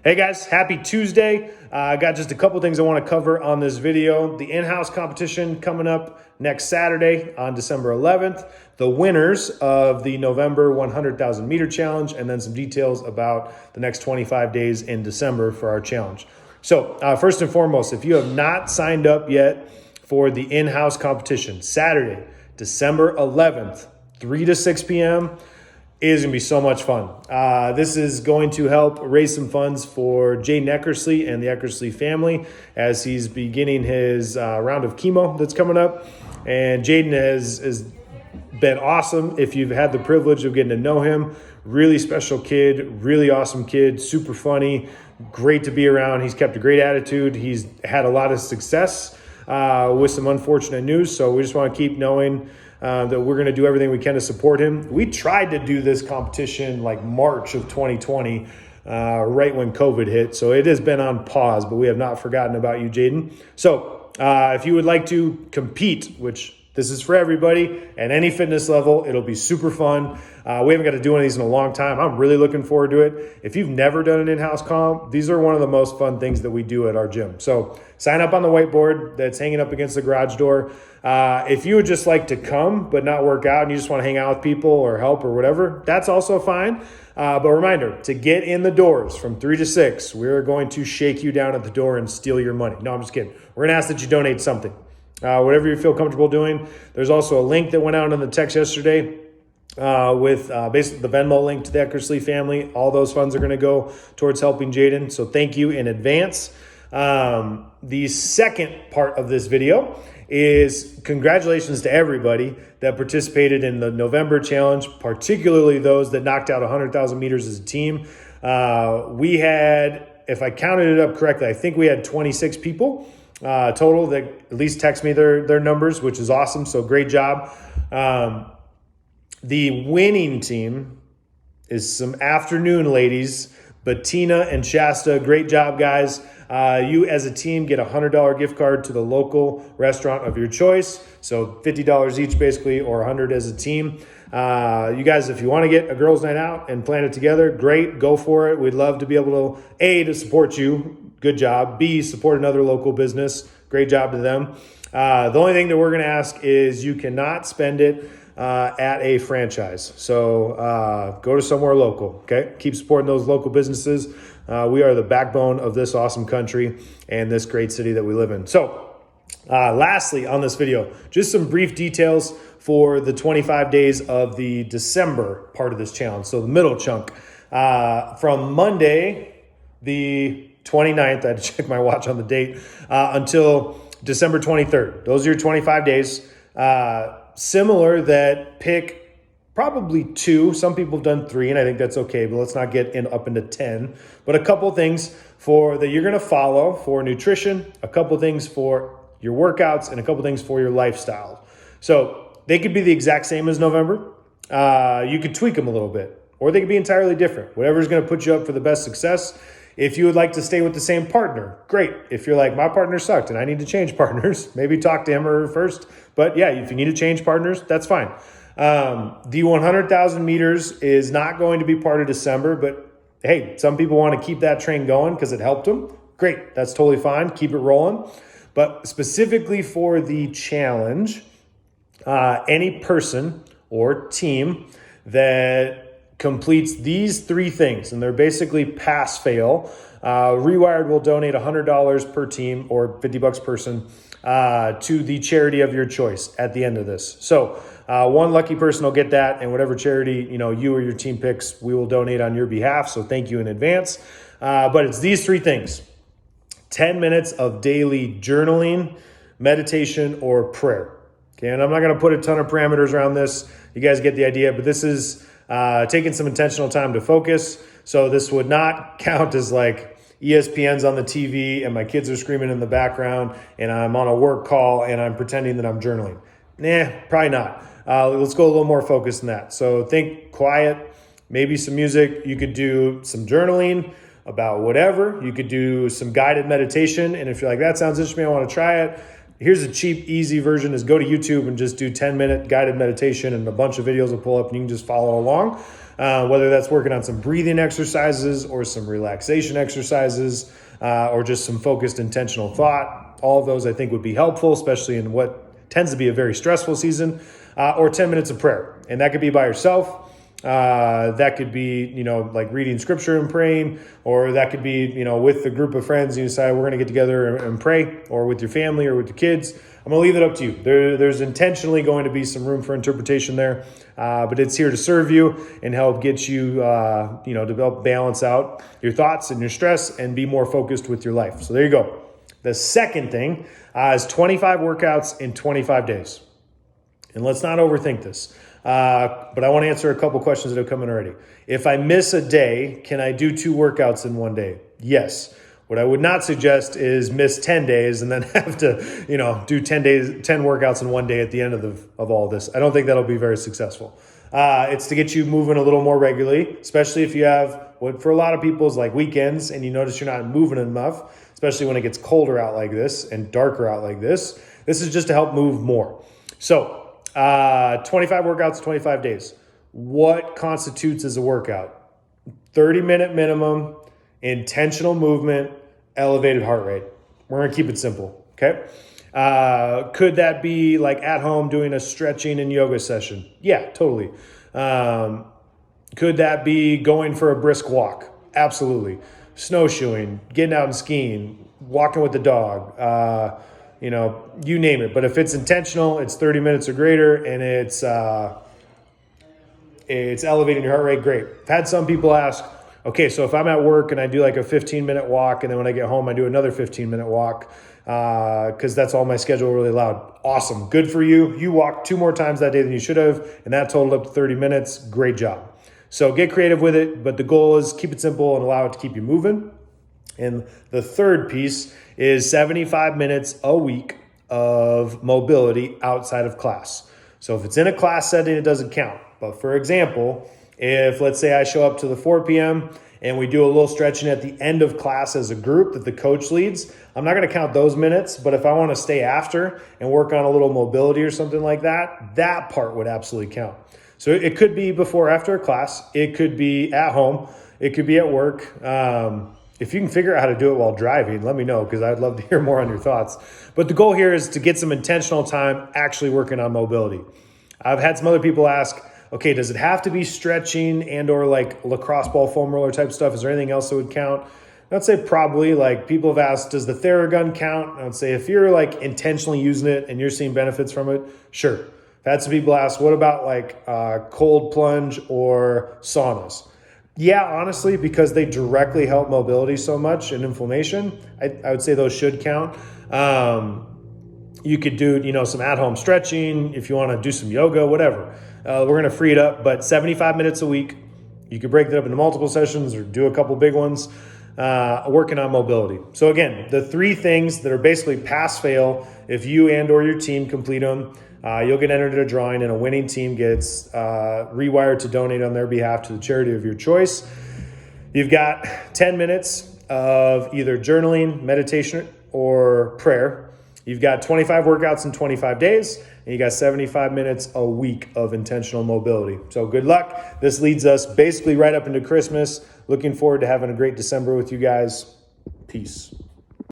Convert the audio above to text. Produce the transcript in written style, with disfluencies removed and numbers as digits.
Hey guys, happy Tuesday. I got just a couple things I want to cover on this video. The in-house competition coming up next Saturday on December 11th. The winners of the November 100,000 meter challenge, and then some details about the next 25 days in December for our challenge. So first and foremost, if you have not signed up yet for the in-house competition, Saturday, December 11th, 3 to 6 p.m., is going to be so much fun. This is going to help raise some funds for Jaden Eckersley and the Eckersley family as he's beginning his round of chemo that's coming up. And Jaden has been awesome. If you've had the privilege of getting to know him, really special kid, really awesome kid, super funny, great to be around. He's kept a great attitude. He's had a lot of success with some unfortunate news. So we just want to keep knowing that we're going to do everything we can to support him. We tried to do this competition like March of 2020, right when COVID hit. So it has been on pause, but we have not forgotten about you, Jaden. So if you would like to compete, which this is for everybody at any fitness level, it'll be super fun. We haven't got to do one of these in a long time. I'm really looking forward to it. If you've never done an in-house comp, these are one of the most fun things that we do at our gym. So sign up on the whiteboard that's hanging up against the garage door. If you would just like to come but not work out and you just want to hang out with people or help or whatever, that's also fine. But reminder, to get in the doors from 3 to 6, we're going to shake you down at the door and steal your money. No, I'm just kidding. We're going to ask that you donate something. Whatever you feel comfortable doing. There's also a link that went out in the text yesterday with basically the Venmo link to the Eckersley family. All those funds are going to go towards helping Jaden. So thank you in advance. The second part of this video is congratulations to everybody that participated in the November challenge, particularly those that knocked out 100,000 meters as a team. We had, if I counted it up correctly, I think we had 26 people total that at least text me their numbers, which is awesome. So great job. The winning team is some afternoon ladies, Bettina and Shasta. Great job, guys. You as a team get a $100 gift card to the local restaurant of your choice. So $50 each basically, or $100 as a team. You guys, if you want to get a girls' night out and plan it together, great, go for it. We'd love to be able to, A, to support you. Good job. B, support another local business. Great job to them. The only thing that we're going to ask is you cannot spend it at a franchise. So go to somewhere local, okay? Keep supporting those local businesses. We are the backbone of this awesome country and this great city that we live in. So lastly on this video, just some brief details for the 25 days of the December part of this challenge. So the middle chunk from Monday, the 29th, I had to check my watch on the date, until December 23rd. Those are your 25 days. Similar that pick probably 2. Some people have done 3, and I think that's okay, but let's not get up into 10. But a couple things that you're going to follow for nutrition, a couple things for your workouts, and a couple things for your lifestyle. So they could be the exact same as November. You could tweak them a little bit, or they could be entirely different. Whatever's going to put you up for the best success. If you would like to stay with the same partner, great. If you're like, my partner sucked and I need to change partners, maybe talk to him or her first. But yeah, if you need to change partners, that's fine. The 100,000 meters is not going to be part of December, but hey, some people want to keep that train going because it helped them. Great, that's totally fine. Keep it rolling. But specifically for the challenge, any person or team that completes these 3 things, and they're basically pass-fail. Rewired will donate $100 per team or $50 person to the charity of your choice at the end of this. So one lucky person will get that, and whatever charity you or your team picks, we will donate on your behalf. So thank you in advance. But it's these 3 things: 10 minutes of daily journaling, meditation, or prayer. Okay, and I'm not going to put a ton of parameters around this. You guys get the idea, but this is taking some intentional time to focus. So this would not count as like ESPN's on the TV and my kids are screaming in the background and I'm on a work call and I'm pretending that I'm journaling. Nah, probably not. Let's go a little more focused than that. So think quiet, maybe some music. You could do some journaling about whatever. You could do some guided meditation. And if you're like, that sounds interesting, I want to try it. Here's a cheap, easy version is go to YouTube and just do 10-minute guided meditation and a bunch of videos will pull up and you can just follow along. whether that's working on some breathing exercises or some relaxation exercises or just some focused intentional thought. All of those I think would be helpful, especially in what tends to be a very stressful season, or 10 minutes of prayer. And that could be by yourself. That could be, like reading scripture and praying, or that could be, with a group of friends, you decide we're going to get together and pray, or with your family or with your kids. I'm going to leave it up to you. There's intentionally going to be some room for interpretation there, but it's here to serve you and help get you, to help balance out your thoughts and your stress and be more focused with your life. So there you go. The second thing is 25 workouts in 25 days. And let's not overthink this. But I want to answer a couple questions that have come in already. If I miss a day, can I do 2 workouts in one day? Yes. What I would not suggest is miss 10 days and then have to, do 10 workouts in one day at the end of all this. I don't think that'll be very successful. It's to get you moving a little more regularly, especially if you have what for a lot of people is like weekends and you notice you're not moving enough, especially when it gets colder out like this and darker out like this. This is just to help move more. So 25 workouts, 25 days. What constitutes as a workout? 30-minute minimum, intentional movement, elevated heart rate. We're going to keep it simple, okay? Could that be like at home doing a stretching and yoga session? Yeah, totally. Could that be going for a brisk walk? Absolutely. Snowshoeing, getting out and skiing, walking with the dog, you name it. But if it's intentional, it's 30 minutes or greater, and it's elevating your heart rate, great. I've had some people ask, okay, so if I'm at work and I do like a 15-minute walk, and then when I get home, I do another 15-minute walk, because that's all my schedule really allowed. Awesome. Good for you. You walked 2 more times that day than you should have, and that totaled up to 30 minutes. Great job. So get creative with it, but the goal is keep it simple and allow it to keep you moving. And the third piece is 75 minutes a week of mobility outside of class. So if it's in a class setting, it doesn't count. But for example, if let's say I show up to the 4 p.m. and we do a little stretching at the end of class as a group that the coach leads, I'm not going to count those minutes. But if I want to stay after and work on a little mobility or something like that, that part would absolutely count. So it could be before or after a class. It could be at home. It could be at work. If you can figure out how to do it while driving, let me know, because I'd love to hear more on your thoughts. But the goal here is to get some intentional time actually working on mobility. I've had some other people ask, okay, does it have to be stretching and or like lacrosse ball foam roller type stuff? Is there anything else that would count? I'd say probably. Like people have asked, does the Theragun count? I would say if you're like intentionally using it and you're seeing benefits from it, sure. I've had some people ask, what about like cold plunge or saunas? Yeah, honestly, because they directly help mobility so much and inflammation, I would say those should count. You could do, some at-home stretching if you want to do some yoga, whatever. We're going to free it up, but 75 minutes a week. You could break that up into multiple sessions or do a couple big ones, working on mobility. So again, the 3 things that are basically pass-fail, if you and or your team complete them, you'll get entered in a drawing, and a winning team gets rewired to donate on their behalf to the charity of your choice. You've got 10 minutes of either journaling, meditation, or prayer. You've got 25 workouts in 25 days, and you got 75 minutes a week of intentional mobility. So good luck. This leads us basically right up into Christmas. Looking forward to having a great December with you guys. Peace.